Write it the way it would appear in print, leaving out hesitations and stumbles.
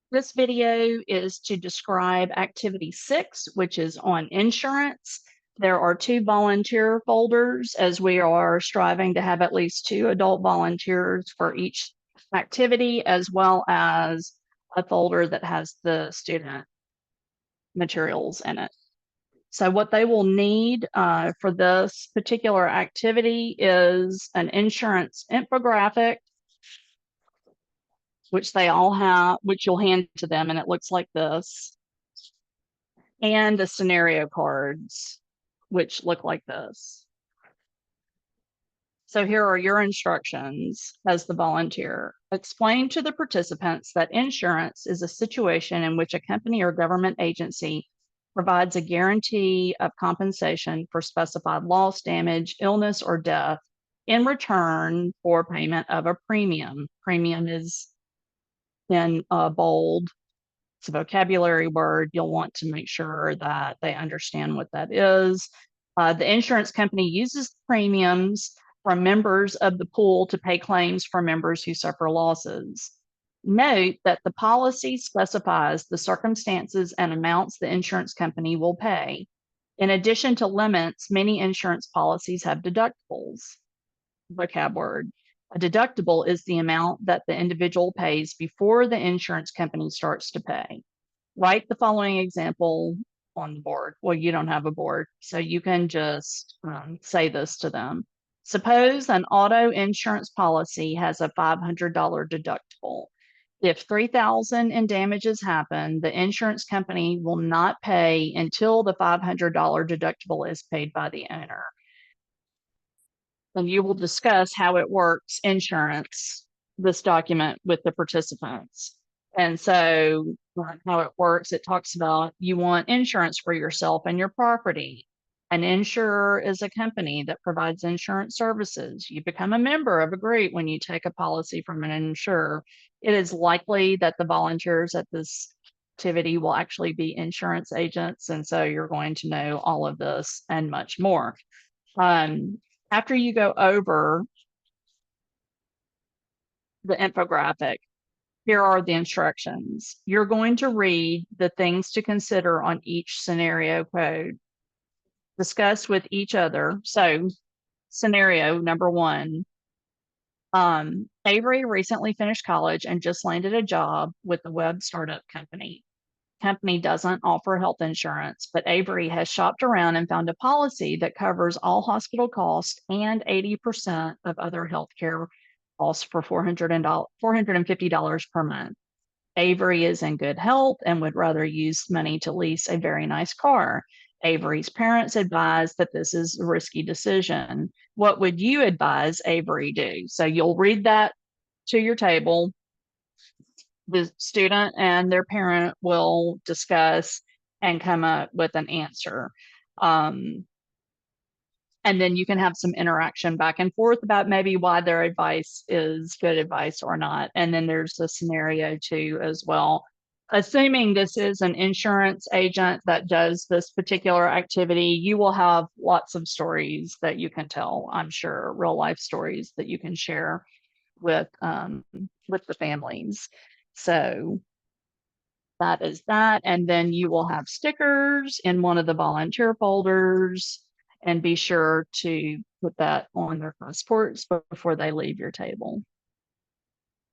This video is to describe activity 6, which is on insurance. There are 2 volunteer folders as we are striving to have at least 2 adult volunteers for each activity, as well as a folder that has the student materials in it. So what they will need for this particular activity is an insurance infographic, which they all have, which you'll hand to them, and it looks like this, and the scenario cards, which look like this. So here are your instructions as the volunteer. Explain to the participants that insurance is a situation in which a company or government agency provides a guarantee of compensation for specified loss, damage, illness, or death in return for payment of a premium. Premium is in bold. It's a vocabulary word. You'll want to make sure that they understand what that is. The insurance company uses premiums from members of the pool to pay claims for members who suffer losses. Note that the policy specifies the circumstances and amounts the insurance company will pay. In addition to limits, many insurance policies have deductibles. Vocab word. A deductible is the amount that the individual pays before the insurance company starts to pay. Write the following example on the board. Well, you don't have a board, so you can just say this to them. Suppose an auto insurance policy has a $500 deductible. If 3,000 in damages happen, the insurance company will not pay until the $500 deductible is paid by the owner. And you will discuss how it works, insurance, this document with the participants. And so how it works, it talks about you want insurance for yourself and your property. An insurer is a company that provides insurance services. You become a member of a group when you take a policy from an insurer. It is likely that the volunteers at this activity will actually be insurance agents. And so you're going to know all of this and much more. After you go over the infographic, here are the instructions. You're going to read the things to consider on each scenario code. Discuss with each other. So, scenario number 1. Avery recently finished college and just landed a job with a web startup company. Company doesn't offer health insurance, but Avery has shopped around and found a policy that covers all hospital costs and 80% of other healthcare costs for $450 per month. Avery is in good health and would rather use money to lease a very nice car. Avery's parents advise that this is a risky decision. What would you advise Avery do? So you'll read that to your table. The student and their parent will discuss and come up with an answer. And then you can have some interaction back and forth about maybe why their advice is good advice or not. And then there's a scenario 2 as well. Assuming this is an insurance agent that does this particular activity, you will have lots of stories that you can tell, I'm sure, real life stories that you can share with the families. So that is that. And then you will have stickers in one of the volunteer folders, and be sure to put that on their passports before they leave your table.